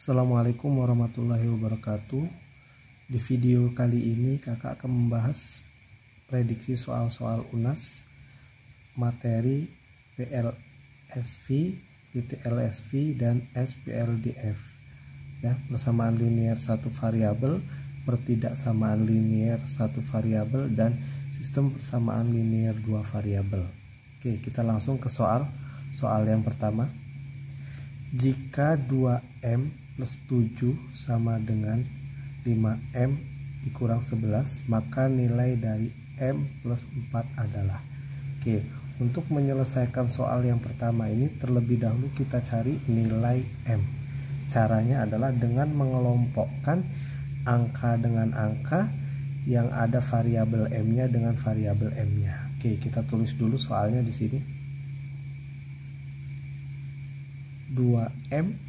Assalamualaikum warahmatullahi wabarakatuh. Di video kali ini kakak akan membahas prediksi soal-soal UNAS materi PLSV, PTLSV, dan SPLDF ya, persamaan linier satu variabel, pertidaksamaan linier satu variabel, dan sistem persamaan linier dua variabel. Oke, kita langsung ke soal yang pertama. Jika 2M plus 7 sama dengan 5M dikurang 11, maka nilai dari M plus 4 adalah. Oke, untuk menyelesaikan soal yang pertama ini terlebih dahulu kita cari nilai M. Caranya adalah dengan mengelompokkan angka dengan angka yang ada variabel M-nya dengan variabel M-nya. Oke, kita tulis dulu soalnya di sini. 2M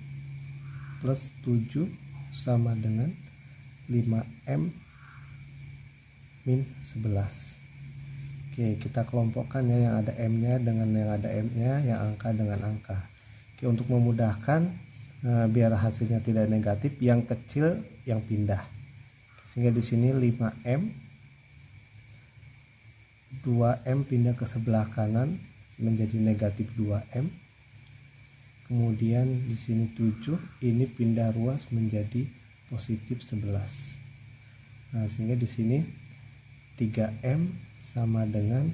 plus 7 sama dengan 5M min 11. Oke, kita kelompokkan ya, yang ada M-nya dengan yang ada M-nya, yang angka dengan angka. Oke, untuk memudahkan biar hasilnya tidak negatif, yang kecil yang pindah. Sehingga di sini 5M, 2M pindah ke sebelah kanan menjadi negatif 2M. Kemudian di sini 7, ini pindah ruas menjadi positif 11. Nah, sehingga di sini 3M sama dengan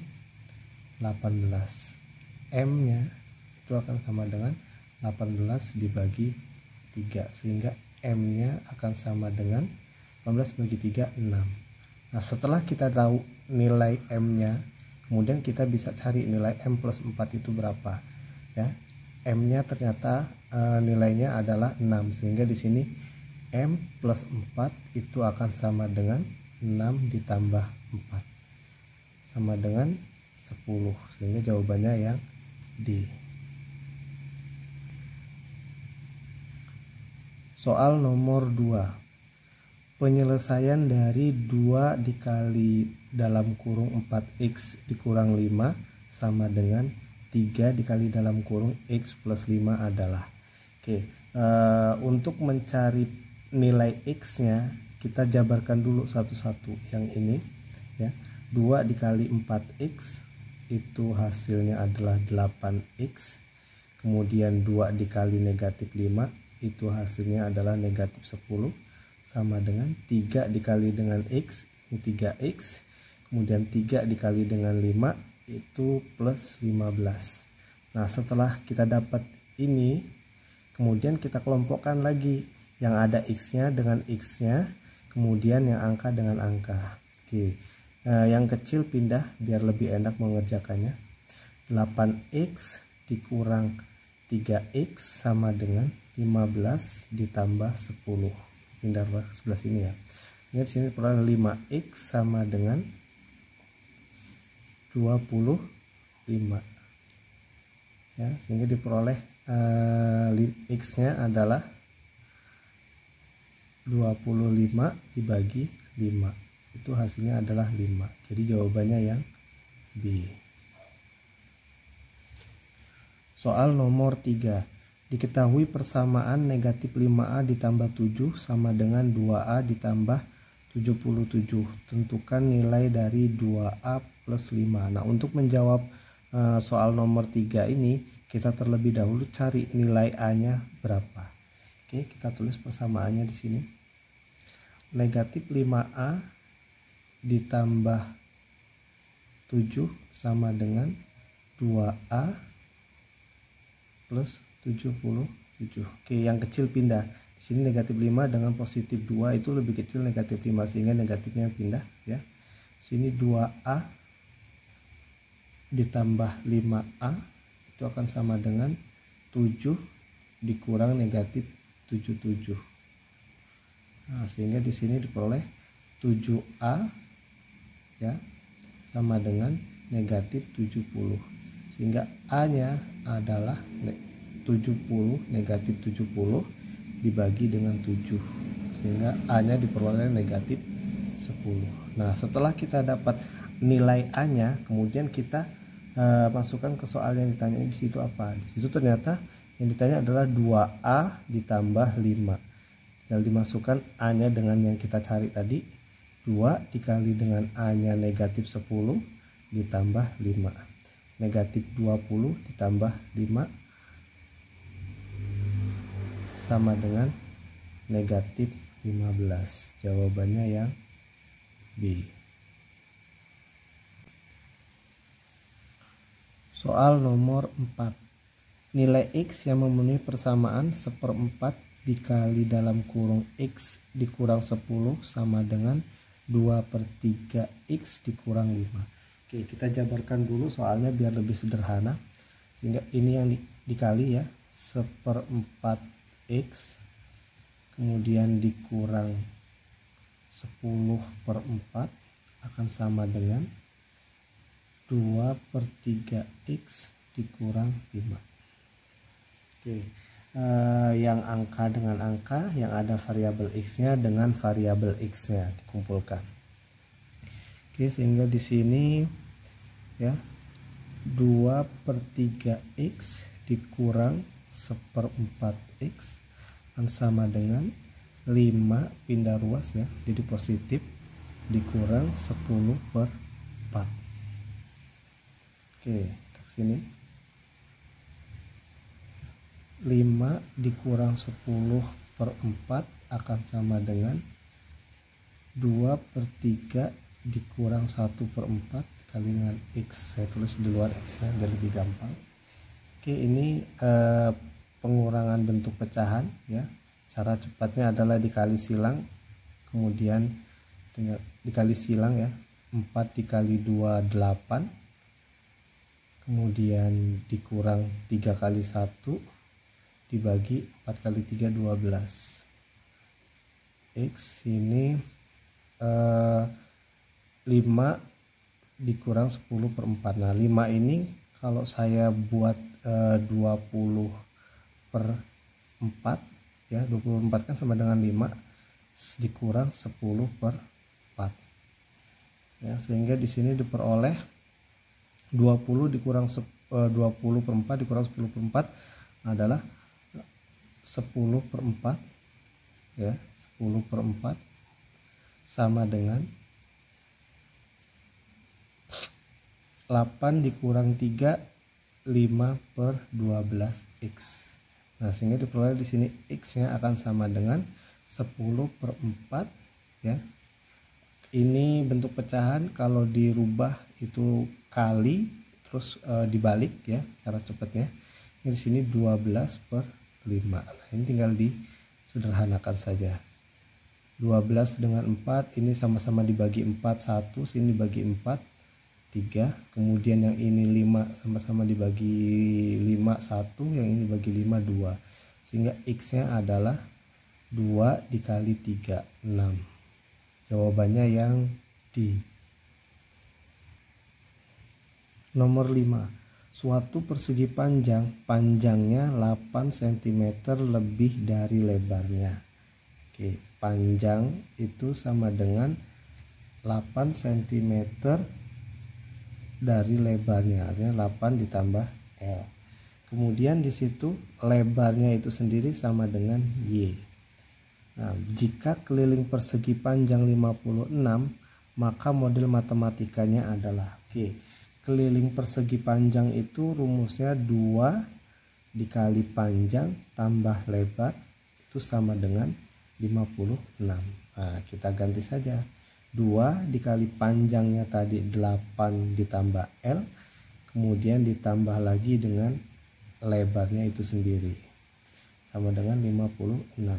18. M-nya itu akan sama dengan 18 dibagi 3, sehingga M-nya akan sama dengan 18 bagi 3, 6. Nah, setelah kita tahu nilai M-nya, kemudian kita bisa cari nilai M plus 4 itu berapa ya. M-nya ternyata nilainya adalah 6, sehingga di sini M plus 4 itu akan sama dengan 6 ditambah 4 sama dengan 10, sehingga jawabannya yang D. Soal nomor 2. Penyelesaian dari 2 dikali dalam kurung 4x dikurang 5 sama dengan 3 dikali dalam kurung X plus 5 adalah. Oke, untuk mencari nilai X nya kita jabarkan dulu satu-satu. Yang ini ya, 2 dikali 4x itu hasilnya adalah 8x. Kemudian 2 dikali negatif 5 itu hasilnya adalah negatif 10, sama dengan 3 dikali dengan X, ini 3x. Kemudian 3 dikali dengan 5 itu plus 15. Nah, setelah kita dapat ini, kemudian kita kelompokkan lagi yang ada X-nya dengan X-nya, kemudian yang angka dengan angka. Oke, yang kecil pindah biar lebih enak mengerjakannya. 8X dikurang 3X sama dengan 15 ditambah 10. Pindah ke sebelah sini ya. Ini di sini peroleh 5X sama dengan 25 ya, sehingga diperoleh X nya adalah 25 dibagi 5, itu hasilnya adalah 5. Jadi jawabannya yang B. Soal nomor 3. Diketahui persamaan negatif 5A ditambah 7 sama dengan 2A ditambah 77. Tentukan nilai dari 2A plus 5. Nah, untuk menjawab soal nomor 3 ini, kita terlebih dahulu cari nilai A-nya berapa. Oke, kita tulis persamaannya di sini. Negatif 5A ditambah 7 sama dengan 2A plus 77. Oke, yang kecil pindah. Di sini negatif 5 dengan positif 2 itu lebih kecil negatif 5, sehingga negatifnya pindah ya. Sini 2A ditambah 5A itu akan sama dengan 7 dikurang negatif 77. Nah, sehingga di sini diperoleh 7A ya sama dengan negatif 70. Sehingga A-nya adalah 70 negatif 70 dibagi dengan 7, sehingga A-nya diperoleh negatif 10. Nah, setelah kita dapat nilai A-nya, kemudian kita masukkan ke soal yang ditanya di situ apa. Di situ ternyata yang ditanya adalah 2A ditambah 5. tinggal dimasukkan A-nya dengan yang kita cari tadi, 2 dikali dengan A-nya negatif 10 ditambah 5, negatif 20 ditambah 5 sama dengan negatif 15. Jawabannya yang B. Soal nomor 4. Nilai X yang memenuhi persamaan 1/4 dikali dalam kurung X dikurang 10 sama dengan 2/3 X dikurang 5. Oke, kita jabarkan dulu soalnya biar lebih sederhana. Sehingga ini yang dikali ya, 1/4 X kemudian dikurang 10/4 akan sama dengan 2/3 X dikurang 5. Oke, yang angka dengan angka, yang ada variabel X-nya dengan variabel X-nya dikumpulkan. Oke, sehingga di sini ya 2/3 X dikurang 1/4 X akan sama dengan 5 pindah ruas ya, jadi positif, dikurang 10/4. Oke, ke sini 5 dikurang 10/4 akan sama dengan 2/3 dikurang 1/4 kali dengan X. Saya tulis di luar X nya biar lebih gampang. Oke, ini pengurangan bentuk pecahan ya. Cara cepatnya adalah dikali silang, kemudian tinggal dikali silang ya, 4 dikali 2 8, kemudian dikurang 3 kali 1 dibagi 4 kali 3 12. X ini 5 dikurang 10/4. Nah 5 ini kalau saya buat 20/4 ya, 24 kan sama dengan 5 dikurang 10/4 ya, sehingga di sini diperoleh 20 dikurang 20/4 dikurang 10/4 adalah 10/4 ya, 10/4 sama dengan 8 dikurang 3 5/12 X. Nah, sehingga diperoleh di sini X-nya akan sama dengan 10/4 ya. Ini bentuk pecahan, kalau dirubah itu kali terus dibalik ya cara cepatnya. Ini di sini 12/5. Nah, ini tinggal disederhanakan saja. 12 dengan 4 ini sama-sama dibagi 4 1, sini dibagi 4 3, kemudian yang ini 5 sama-sama dibagi 5 1, yang ini dibagi 5 2, sehingga X-nya adalah 2 dikali 3 6. Jawabannya yang D. Nomor 5. Suatu persegi panjangnya 8 cm lebih dari lebarnya. Oke, panjang itu sama dengan 8 cm dari lebarnya, artinya 8 ditambah L. Kemudian di situ lebarnya itu sendiri sama dengan Y. Nah, jika keliling persegi panjang 56, maka model matematikanya adalah, keliling persegi panjang itu rumusnya 2 dikali panjang tambah lebar itu sama dengan 56. Nah, kita ganti saja. 2 dikali panjangnya tadi 8 ditambah L, kemudian ditambah lagi dengan lebarnya itu sendiri sama dengan 56.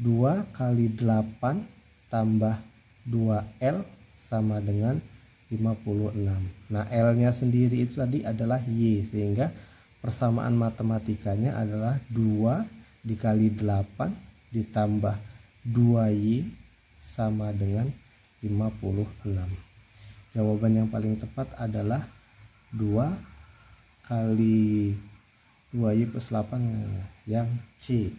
2 kali 8 tambah 2L sama dengan 56. Nah, L-nya sendiri itu tadi adalah Y, sehingga persamaan matematikanya adalah 2 dikali 8 ditambah 2Y sama dengan 56. Jawaban yang paling tepat adalah 2 kali 2Y plus 8 yang C.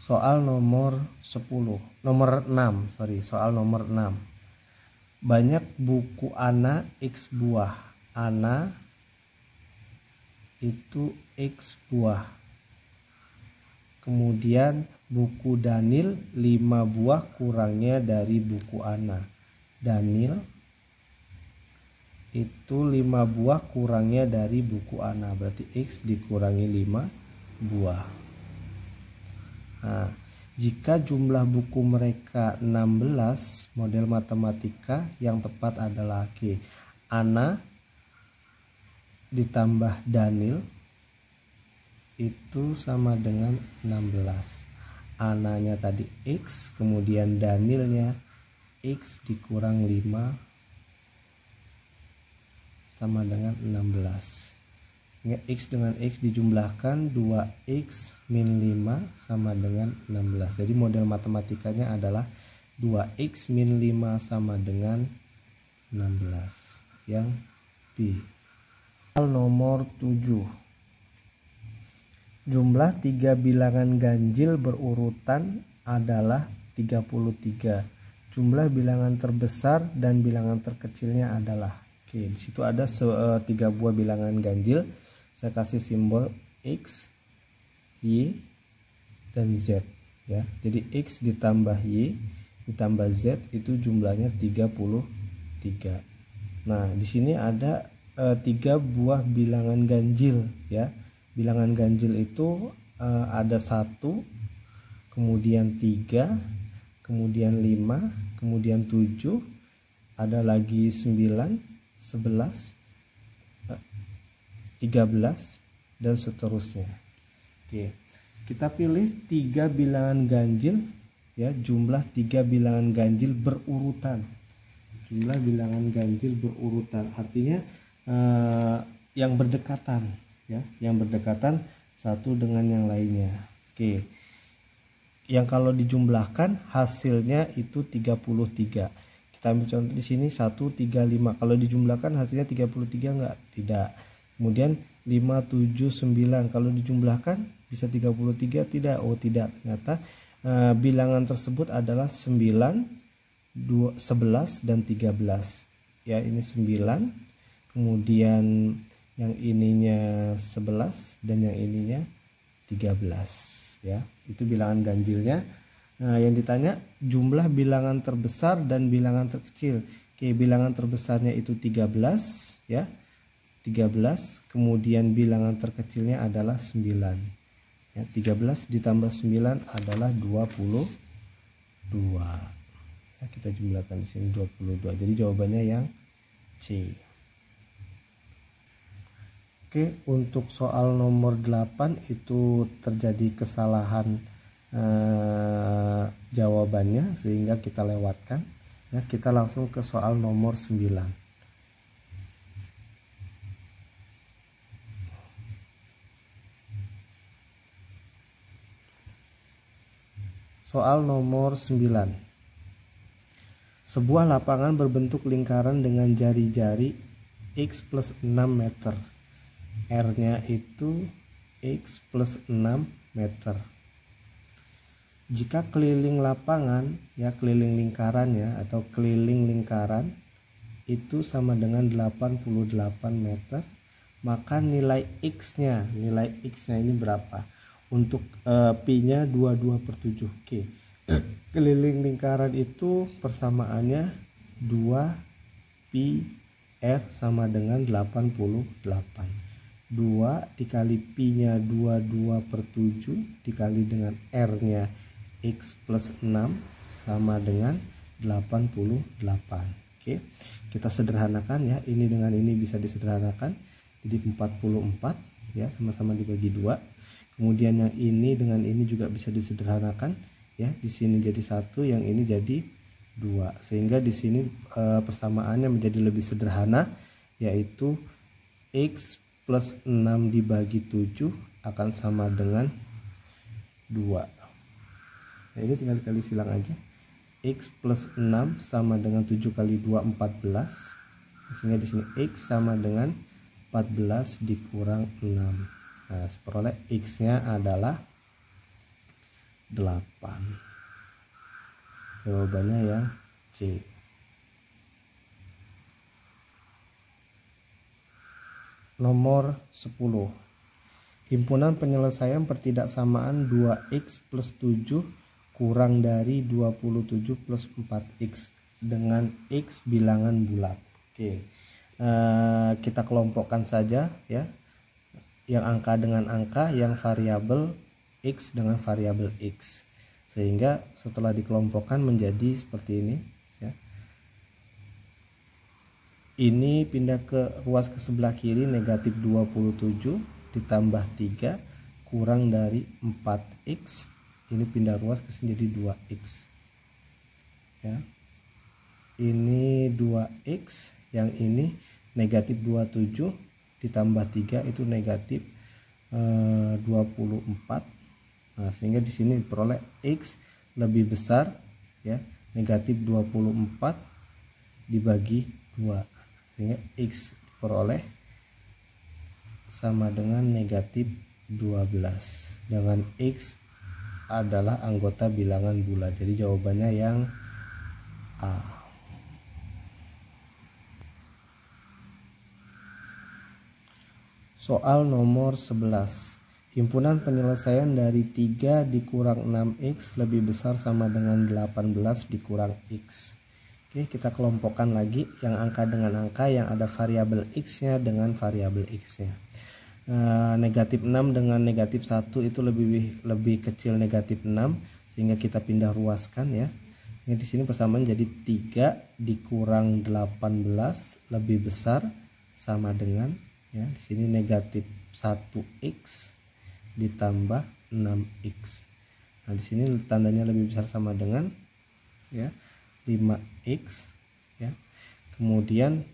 Soal nomor 10, nomor 6, soal nomor 6. Banyak buku Ana X buah. Ana itu X buah. Kemudian buku Danil 5 buah kurangnya dari buku Ana. Danil itu 5 buah kurangnya dari buku Ana, berarti X dikurangi 5 buah. Nah, jika jumlah buku mereka 16, model matematika yang tepat adalah Q. Ana ditambah Danil itu sama dengan 16. Ananya tadi X, kemudian Danilnya X dikurang 5 sama dengan 16. X dengan X dijumlahkan, 2X min 5 sama dengan 16. Jadi model matematikanya adalah 2X min 5 sama dengan 16. Yang B. Soal nomor 7. Jumlah 3 bilangan ganjil berurutan adalah 33. Jumlah bilangan terbesar dan bilangan terkecilnya adalah. Oke, di situ ada 3 buah bilangan ganjil. Saya kasih simbol X, Y, dan Z ya. Jadi X ditambah Y ditambah Z itu jumlahnya 33. Nah, di sini ada 3 buah bilangan ganjil ya. Bilangan ganjil itu ada 1, kemudian 3, kemudian 5, kemudian 7, ada lagi 9, 11, 13, dan seterusnya. Oke, kita pilih 3 bilangan ganjil ya, jumlah 3 bilangan ganjil berurutan. Jumlah bilangan ganjil berurutan artinya yang berdekatan ya, yang berdekatan satu dengan yang lainnya. Oke, yang kalau dijumlahkan hasilnya itu 33. Kita ambil contoh di sini 1, 3, 5. Kalau dijumlahkan hasilnya 33 enggak? Tidak. Kemudian 5, 7, 9. Kalau dijumlahkan bisa 33? Tidak. Oh tidak. Ternyata bilangan tersebut adalah 9, 11, dan 13. Ya, ini 9. Kemudian yang ininya 11 dan yang ininya 13 ya. Itu bilangan ganjilnya. Nah, yang ditanya jumlah bilangan terbesar dan bilangan terkecil. Oke, bilangan terbesarnya itu 13 ya. 13, kemudian bilangan terkecilnya adalah 9. Ya, 13 ditambah 9 adalah 22. Ya, kita jumlahkan di sini 22. Jadi jawabannya yang C. Oke, untuk soal nomor 8 itu terjadi kesalahan jawabannya sehingga kita lewatkan ya. Kita langsung ke soal nomor 9. Soal nomor 9. Sebuah lapangan berbentuk lingkaran dengan jari-jari X plus 6 meter. R-nya itu X plus 6 meter. Jika keliling lapangan ya, keliling lingkaran ya, atau keliling lingkaran itu sama dengan 88 meter, maka nilai X-nya ini berapa? Untuk pi-nya 22/7. Oke. Keliling lingkaran itu persamaannya 2 pi R sama dengan 88. 2 dikali pi-nya 22/7 dikali dengan R-nya X plus 6 sama dengan 88. Oke, kita sederhanakan ya, ini dengan ini bisa disederhanakan jadi 44 ya, sama-sama dibagi 2. Kemudian yang ini dengan ini juga bisa disederhanakan ya, di sini jadi 1, yang ini jadi 2, sehingga di sini persamaannya menjadi lebih sederhana, yaitu X plus 6 dibagi 7 akan sama dengan 2. Nah, ini tinggal dikali silang aja. X plus 6 sama dengan 7 kali 2 14. Sehingga di sini X sama dengan 14 dikurang 6. Nah, peroleh X-nya adalah 8. Jawabannya yang C. Nomor 10. Himpunan penyelesaian pertidaksamaan 2x plus 7 kurang dari 27 plus 4x dengan x bilangan bulat. Oke, kita kelompokkan saja ya, yang angka dengan angka, yang variabel x dengan variabel x, sehingga setelah dikelompokkan menjadi seperti ini ya. Ini pindah ke ruas ke sebelah kiri, negatif 27 ditambah 3 kurang dari 4x, ini pindah ruas ke sini jadi 2x ya. Ini 2x, yang ini negatif 27 ditambah 3 itu negatif 24. Nah, sehingga di sini diperoleh x lebih besar ya, negatif 24 dibagi 2, sehingga x diperoleh sama dengan negatif 12 dengan x adalah anggota bilangan bulat. Jadi jawabannya yang A. Soal nomor 11. Himpunan penyelesaian dari 3 dikurang 6x lebih besar sama dengan 18 dikurang x. Oke, kita kelompokkan lagi yang angka dengan angka, yang ada variabel x-nya dengan variabel x-nya. Negatif 6 dengan negatif 1 itu lebih kecil negatif 6, sehingga kita pindah ruaskan ya. Ini di sini persamaan jadi 3 dikurang 18 lebih besar sama dengan ya, di sini negatif 1x ditambah 6x. Nah, di sini tandanya lebih besar sama dengan ya 5x ya. Kemudian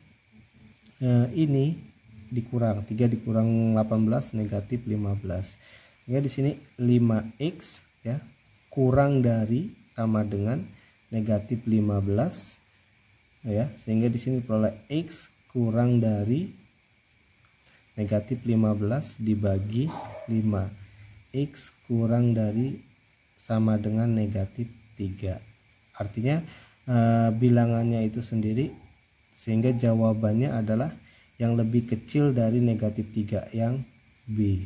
ini dikurang 3 dikurang 18 negatif 15. Ya, di sini 5x ya kurang dari sama dengan negatif 15 ya, sehingga di sini diperoleh x kurang dari negatif 15 dibagi 5. X kurang dari sama dengan negatif 3. Artinya bilangannya itu sendiri, sehingga jawabannya adalah yang lebih kecil dari negatif 3, yang B.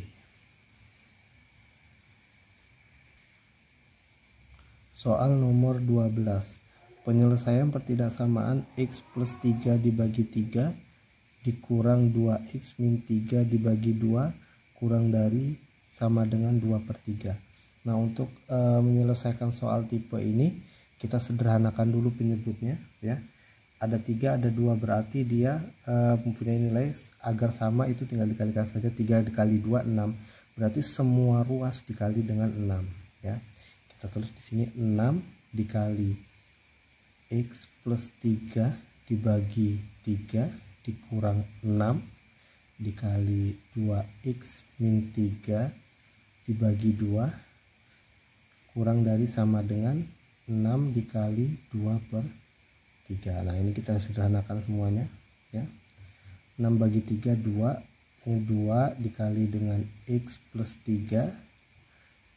Soal nomor 12. Penyelesaian pertidaksamaan x plus 3 dibagi 3 dikurang 2x min 3 dibagi 2 kurang dari sama dengan 2/3. Nah, untuk menyelesaikan soal tipe ini kita sederhanakan dulu penyebutnya ya. Ada 3 ada 2, berarti dia mempunyai nilai agar sama itu tinggal dikalikan saja. 3 dikali 2 6, berarti semua ruas dikali dengan 6 ya. Kita tulis di sini 6 dikali x plus 3 dibagi 3 dikurang 6 dikali 2x min 3 dibagi 2 kurang dari sama dengan 6 dikali 2/3. Nah, ini kita sederhanakan semuanya ya. 6 bagi 3 2, ini 2 dikali dengan x plus 3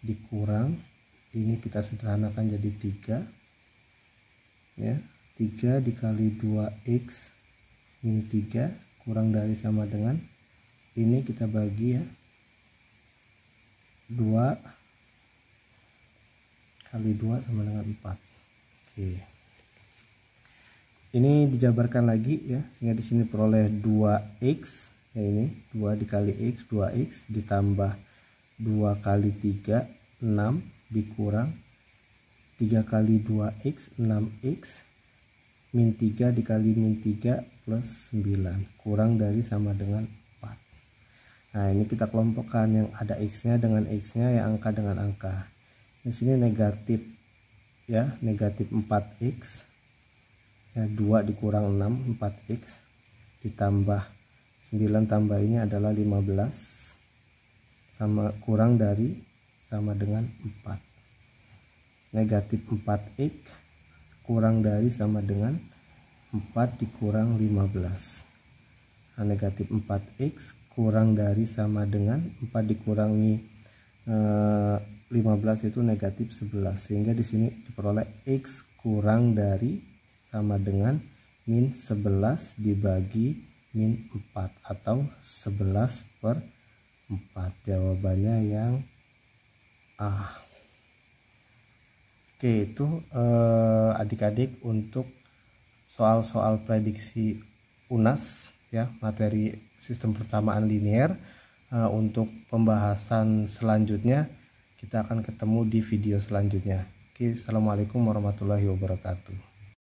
dikurang, ini kita sederhanakan jadi 3 ya. 3 dikali 2x min 3 kurang dari sama dengan, ini kita bagi ya, 2 kali 2 sama dengan 4. Oke. Ini dijabarkan lagi ya, sehingga di sini peroleh 2x ya, ini 2 dikali x 2x ditambah 2 kali 3 6 dikurang 3 kali 2x 6x min 3 dikali min 3 plus 9 kurang dari sama dengan 4. Nah, ini kita kelompokkan yang ada x-nya dengan x-nya, yang angka dengan angka. Di sini negatif ya, negatif 4x ya, 2 dikurang 6 4x ditambah 9 tambah ini adalah 15 sama kurang dari sama dengan 4. Negatif 4x kurang dari sama dengan 4 dikurang 15. Nah, negatif 4x kurang dari sama dengan 4 dikurangi 15 itu negatif 11, sehingga di sini diperoleh x kurang dari sama dengan min 11 dibagi min 4 atau 11/15. 4. Jawabannya yang A. Oke, itu adik-adik untuk soal-soal prediksi UNAS ya, materi sistem pertamaan linear. Untuk pembahasan selanjutnya kita akan ketemu di video selanjutnya. Oke, assalamualaikum warahmatullahi wabarakatuh.